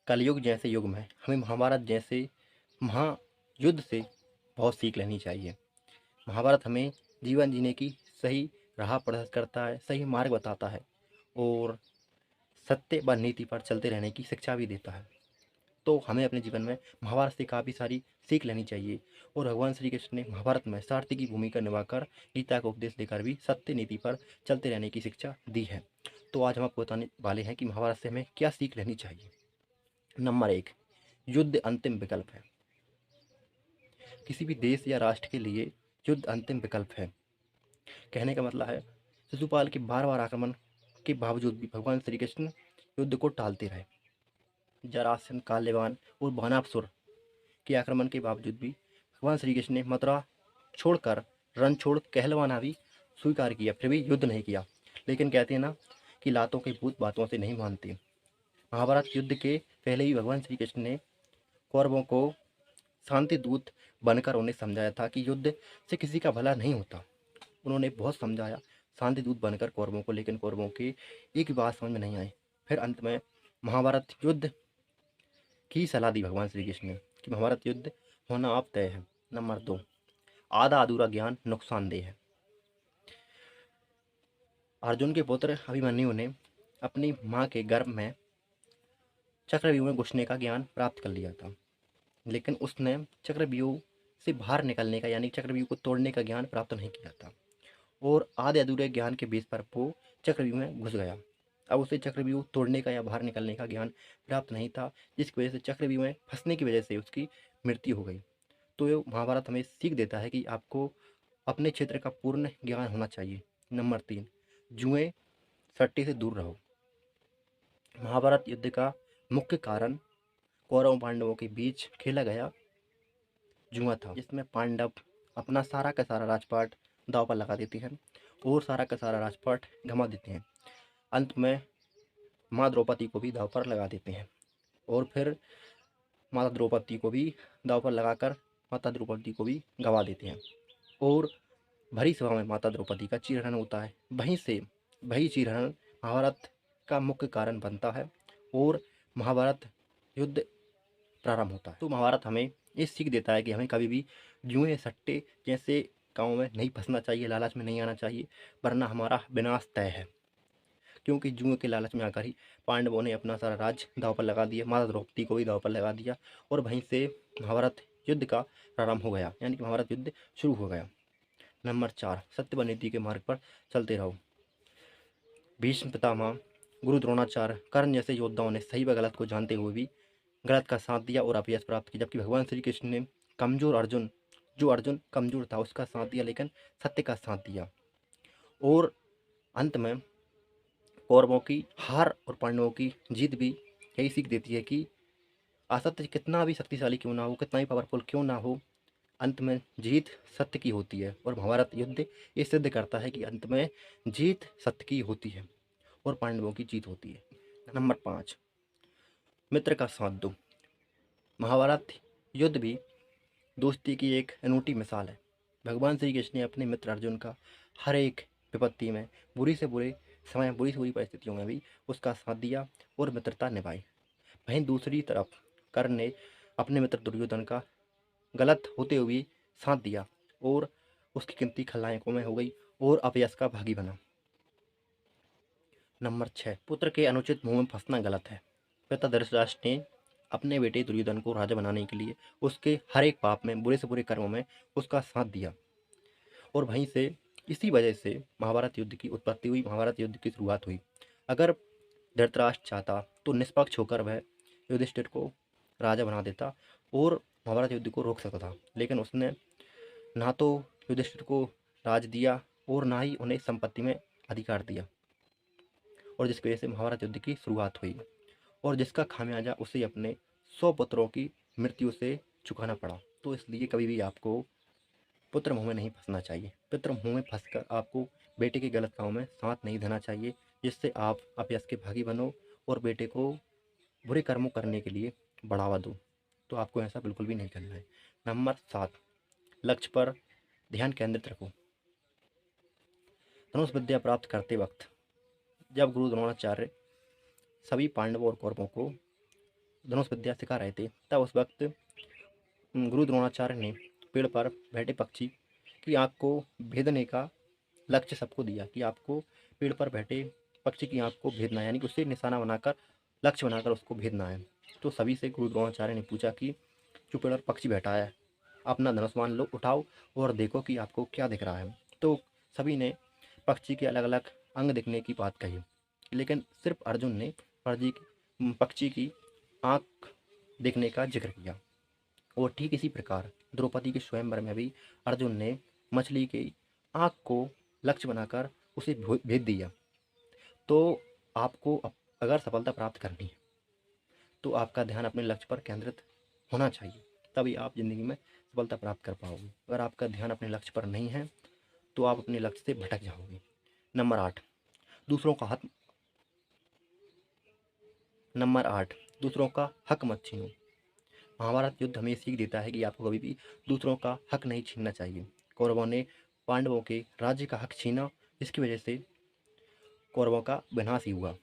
कलयुग जैसे युग में हमें महाभारत जैसे महायुद्ध से बहुत सीख लेनी चाहिए। महाभारत हमें जीवन जीने की सही राह प्रदर्शित करता है, सही मार्ग बताता है और सत्य व नीति पर चलते रहने की शिक्षा भी देता है। तो हमें अपने जीवन में महाभारत से काफ़ी सारी सीख लेनी चाहिए और भगवान श्री कृष्ण ने महाभारत में सारथी की भूमिका निभाकर गीता का उपदेश देकर भी सत्य नीति पर चलते रहने की शिक्षा दी है। तो आज हम आपको बताने वाले हैं कि महाभारत से हमें क्या सीख लेनी चाहिए। नंबर 1, युद्ध अंतिम विकल्प है। किसी भी देश या राष्ट्र के लिए युद्ध अंतिम विकल्प है। कहने का मतलब है, शिशुपाल के बार बार आक्रमण के बावजूद भी भगवान श्री कृष्ण युद्ध को टालते रहे। जरासंध, काल्यवान और बानासुर के आक्रमण के बावजूद भी भगवान श्री कृष्ण ने मथुरा छोड़कर रण छोड़ कहलवाना भी स्वीकार किया, फिर भी युद्ध नहीं किया। लेकिन कहते हैं ना कि लातों के भूत बातों से नहीं मानते। महाभारत युद्ध के पहले ही भगवान श्री कृष्ण ने कौरवों को शांति दूत बनकर उन्हें समझाया था कि युद्ध से किसी का भला नहीं होता। उन्होंने बहुत समझाया शांति दूत बनकर कौरवों को, लेकिन कौरवों की एक बात समझ में नहीं आई। फिर अंत में महाभारत युद्ध की सलाह दी भगवान श्री कृष्ण ने कि महाभारत युद्ध होना अब तय है। नंबर 2, आधा अधूरा ज्ञान नुकसानदेह है। अर्जुन के पुत्र अभिमन्यु ने अपनी माँ के गर्भ में चक्रव्यूह में घुसने का ज्ञान प्राप्त कर लिया था, लेकिन उसने चक्रव्यूह से बाहर निकलने का यानी चक्रव्यूह को तोड़ने का ज्ञान प्राप्त नहीं किया था और आधे अधूरे ज्ञान के बेस पर वो चक्रव्यूह में घुस गया। अब उसे चक्रव्यूह तोड़ने का या बाहर निकलने का ज्ञान प्राप्त नहीं था, जिसकी वजह से चक्रव्यूह में फंसने की वजह से उसकी मृत्यु हो गई। तो ये महाभारत हमें सीख देता है कि आपको अपने क्षेत्र का पूर्ण ज्ञान होना चाहिए। नंबर 3, जुए सट्टे से दूर रहो। महाभारत युद्ध का मुख्य कारण कौरव पांडवों के बीच खेला गया जुआ था, जिसमें पांडव अपना सारा का सारा राजपाट दांव पर लगा देते हैं और सारा का सारा राजपाट गंवा देते हैं। अंत में माँ द्रौपदी को भी दांव पर लगा देते हैं और फिर माता द्रौपदी को भी दांव पर लगाकर माता द्रौपदी को भी गंवा देते हैं और भरी सभा में माता द्रौपदी का चीरहरण होता है। वही चीरहरण महाभारत का मुख्य कारण बनता है और महाभारत युद्ध प्रारंभ होता है। तो महाभारत हमें ये सीख देता है कि हमें कभी भी जुए सट्टे जैसे कामों में नहीं फंसना चाहिए, लालच में नहीं आना चाहिए, वरना हमारा विनाश तय है। क्योंकि जुए के लालच में आकर ही पांडवों ने अपना सारा राज दांव पर लगा दिया, माता द्रौपदी को भी दांव पर लगा दिया और वहीं से महाभारत युद्ध का प्रारंभ हो गया, यानी कि महाभारत युद्ध शुरू हो गया। नंबर 4, सत्य व नीति के मार्ग पर चलते रहो। भीष्म पितामह, गुरु द्रोणाचार्य, कर्ण जैसे योद्धाओं ने सही व गलत को जानते हुए भी गलत का साथ दिया और अपयश प्राप्त किया, जबकि भगवान श्री कृष्ण ने अर्जुन कमजोर था उसका साथ दिया, लेकिन सत्य का साथ दिया। और अंत में कौरवों की हार और पांडवों की जीत भी यही सीख देती है कि असत्य कितना भी शक्तिशाली क्यों ना हो, कितना भी पावरफुल क्यों ना हो, अंत में जीत सत्य की होती है। और महाभारत युद्ध ये सिद्ध करता है कि अंत में जीत सत्य की होती है और पांडवों की जीत होती है। नंबर 5, मित्र का साथ दो। महाभारत युद्ध भी दोस्ती की एक अनूठी मिसाल है। भगवान श्री कृष्ण ने अपने मित्र अर्जुन का हर एक विपत्ति में, बुरी से बुरे समय, बुरी से बुरी परिस्थितियों में भी उसका साथ दिया और मित्रता निभाई। वहीं दूसरी तरफ कर्ण ने अपने मित्र दुर्योधन का गलत होते हुए साथ दिया और उसकी गिनती खलनायकों में हो गई और अपयश का भागी बना। नंबर 6, पुत्र के अनुचित मुंह में फंसना गलत है। पिता धृतराष्ट्र ने अपने बेटे दुर्योधन को राजा बनाने के लिए उसके हर एक पाप में, बुरे से बुरे कर्मों में उसका साथ दिया और वहीं से इसी वजह से महाभारत युद्ध की उत्पत्ति हुई, महाभारत युद्ध की शुरुआत हुई। अगर धृतराष्ट्र चाहता तो निष्पक्ष होकर वह युधिष्ठिर को राजा बना देता और महाभारत युद्ध को रोक सकता था, लेकिन उसने ना तो युधिष्ठिर को राज दिया और ना ही उन्हें संपत्ति में अधिकार दिया, और जिसकी वजह से महाभारत युद्ध की शुरुआत हुई और जिसका खामियाजा उसे अपने 100 पुत्रों की मृत्यु से चुकाना पड़ा। तो इसलिए कभी भी आपको पुत्र मुँह में नहीं फंसना चाहिए। पुत्र मुँह में फंसकर आपको बेटे के गलत कामों में साथ नहीं देना चाहिए, जिससे आप अपयश के भागी बनो और बेटे को बुरे कर्मों करने के लिए बढ़ावा दो। तो आपको ऐसा बिल्कुल भी नहीं करना है। नंबर 7, लक्ष्य पर ध्यान केंद्रित रखो। धनुष विद्या प्राप्त करते वक्त जब गुरु द्रोणाचार्य सभी पांडवों और कौरवों को धनुष विद्या सिखा रहे थे, तब उस वक्त गुरु द्रोणाचार्य ने पेड़ पर बैठे पक्षी की आँख को भेदने का लक्ष्य सबको दिया कि आपको पेड़ पर बैठे पक्षी की आँख को भेदना है, यानी कि उसे निशाना बनाकर लक्ष्य बनाकर उसको भेदना है। तो सभी से गुरु द्रोणाचार्य ने पूछा कि जो पेड़ पर पक्षी बैठा है, अपना धनुष मान लो, उठाओ और देखो कि आपको क्या दिख रहा है। तो सभी ने पक्षी के अलग अलग अंग दिखने की बात कही, लेकिन सिर्फ अर्जुन ने पक्षी की आँख देखने का जिक्र किया। और ठीक इसी प्रकार द्रौपदी के स्वयंवर में भी अर्जुन ने मछली की आँख को लक्ष्य बनाकर उसे भेद दिया। तो आपको अगर सफलता प्राप्त करनी है तो आपका ध्यान अपने लक्ष्य पर केंद्रित होना चाहिए, तभी आप ज़िंदगी में सफलता प्राप्त कर पाओगे। अगर आपका ध्यान अपने लक्ष्य पर नहीं है तो आप अपने लक्ष्य से भटक जाओगे। नंबर 8, दूसरों का हक मत छीनो। महाभारत युद्ध हमें सीख देता है कि आपको कभी भी दूसरों का हक नहीं छीनना चाहिए। कौरवों ने पांडवों के राज्य का हक छीना, जिसकी वजह से कौरवों का विनाश ही हुआ।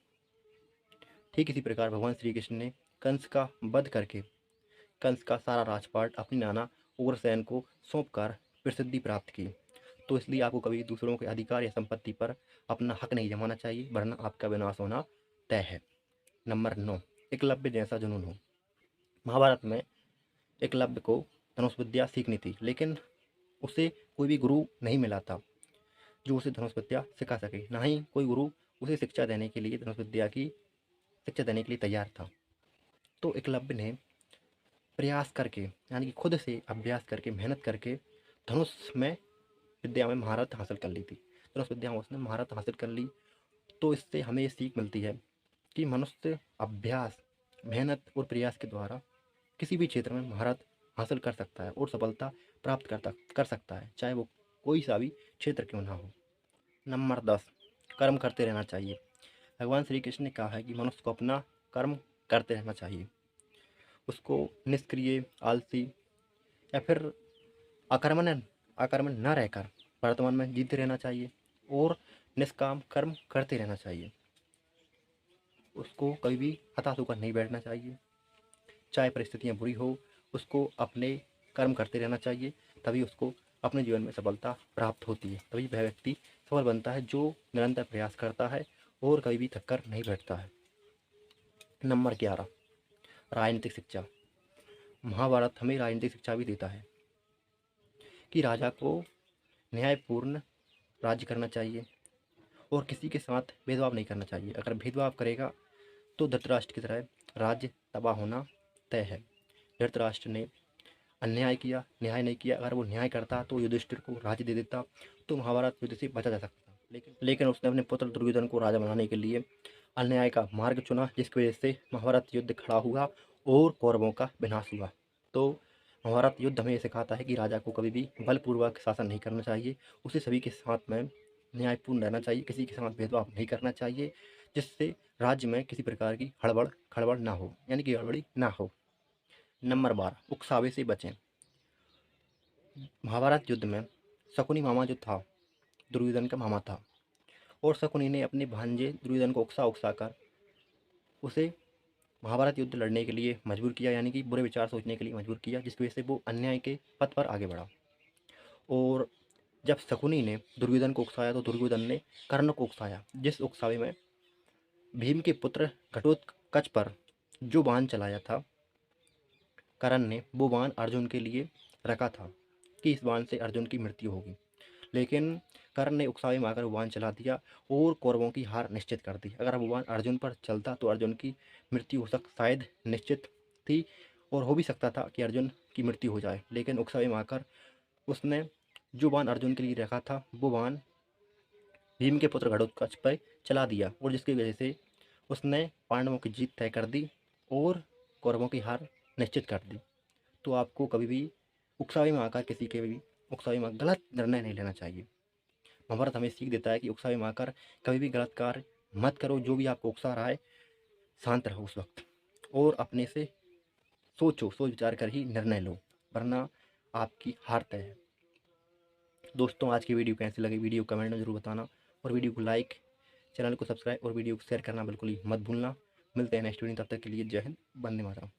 ठीक इसी प्रकार भगवान श्री कृष्ण ने कंस का वध करके कंस का सारा राजपाट अपनी नाना उग्रसेन को सौंपकर प्रसिद्धि प्राप्त की। तो इसलिए आपको कभी दूसरों के अधिकार या संपत्ति पर अपना हक नहीं जमाना चाहिए, वरना आपका विनाश होना तय है। नंबर 9, एकलव्य जैसा जुनून हो। महाभारत में एकलव्य को धनुष विद्या सीखनी थी, लेकिन उसे कोई भी गुरु नहीं मिला था जो उसे धनुष विद्या सिखा सके, ना ही कोई गुरु उसे शिक्षा देने के लिए धनुष विद्या की शिक्षा देने के लिए तैयार था। तो एकलव्य ने प्रयास करके, यानी कि खुद से अभ्यास करके, मेहनत करके धनुष में विद्या में महारत हासिल कर ली थी। धनुष विद्या में उसने महारत हासिल कर ली। तो इससे हमें ये सीख मिलती है कि मनुष्य अभ्यास, मेहनत और प्रयास के द्वारा किसी भी क्षेत्र में महारत हासिल कर सकता है और सफलता प्राप्त कर सकता है, चाहे वो कोई सा भी क्षेत्र क्यों ना हो। नंबर 10, कर्म करते रहना चाहिए। भगवान श्री कृष्ण ने कहा है कि मनुष्य को अपना कर्म करते रहना चाहिए। उसको निष्क्रिय, आलसी या फिर अकर्मण्य न रहकर वर्तमान में जीते रहना चाहिए और निष्काम कर्म करते रहना चाहिए। उसको कभी भी हताश होकर नहीं बैठना चाहिए, चाहे परिस्थितियाँ बुरी हो, उसको अपने कर्म करते रहना चाहिए। तभी उसको अपने जीवन में सफलता प्राप्त होती है, तभी वह व्यक्ति सफल बनता है जो निरंतर प्रयास करता है और कभी भी थक कर नहीं बैठता है। नंबर 11, राजनीतिक शिक्षा। महाभारत हमें राजनीतिक शिक्षा भी देता है कि राजा को न्यायपूर्ण राज्य करना चाहिए और किसी के साथ भेदभाव नहीं करना चाहिए। अगर भेदभाव करेगा तो धृतराष्ट्र की तरह राज्य तबाह होना तय है। धृतराष्ट्र ने अन्याय किया, न्याय नहीं किया। अगर वो न्याय करता तो युधिष्ठिर को राज्य दे देता, तो महाभारत युद्ध से बचा जा सकता था। लेकिन उसने अपने पुत्र दुर्योधन को राजा बनाने के लिए अन्याय का मार्ग चुना, जिसकी वजह से महाभारत युद्ध खड़ा हुआ और कौरवों का विनाश हुआ। तो महाभारत युद्ध हमें ये सिखाता है कि राजा को कभी भी बलपूर्वक शासन नहीं करना चाहिए, उसे सभी के साथ में न्यायपूर्ण रहना चाहिए, किसी के साथ भेदभाव नहीं करना चाहिए, जिससे राज्य में किसी प्रकार की खड़बड़ ना हो, यानी कि गड़बड़ी ना हो। नंबर 12, उकसावे से बचें। महाभारत युद्ध में शकुनी मामा जो था, दुर्योधन का मामा था, और शकुनी ने अपने भांजे दुर्योधन को उकसा कर उसे महाभारत युद्ध लड़ने के लिए मजबूर किया, यानी कि बुरे विचार सोचने के लिए मजबूर किया, जिसकी वजह से वो अन्याय के पथ पर आगे बढ़ा। और जब शकुनी ने दुर्योधन को उकसाया तो दुर्योधन ने कर्ण को उकसाया, जिस उकसावे में भीम के पुत्र घटोत्कच पर जो बाण चलाया था कर्ण ने, वो बाण अर्जुन के लिए रखा था कि इस बाण से अर्जुन की मृत्यु होगी, लेकिन कर्ण ने उकसावे में आकर वो बाण चला दिया और कौरवों की हार निश्चित कर दी। अगर वो बाण अर्जुन पर चलता तो अर्जुन की मृत्यु हो शायद निश्चित थी, और हो भी सकता था कि अर्जुन की मृत्यु हो जाए, लेकिन उकसावे में आकर उसने जो बाण अर्जुन के लिए रखा था वो बाण भीम के पुत्र घटोत्कच पर चला दिया, और जिसकी वजह से उसने पांडवों की जीत तय कर दी और कौरवों की हार निश्चित कर दी। तो आपको कभी भी उकसावे में आकर किसी के भी उकसावे में गलत निर्णय नहीं लेना चाहिए। महाभारत हमें सीख देता है कि उकसावे में आकर कभी भी गलत कार्य मत करो। जो भी आपको उकसा रहा है, शांत रहो उस वक्त और अपने से सोच विचार कर ही निर्णय लो, वरना आपकी हार तय है। दोस्तों, आज की वीडियो कैसी लगी, वीडियो कमेंट में ज़रूर बताना, और वीडियो को लाइक, चैनल को सब्सक्राइब और वीडियो को शेयर करना बिल्कुल ही मत भूलना। मिलते हैं नेक्स्ट वीडियो, तब तक के लिए जय हिंद, वंदे मातरम।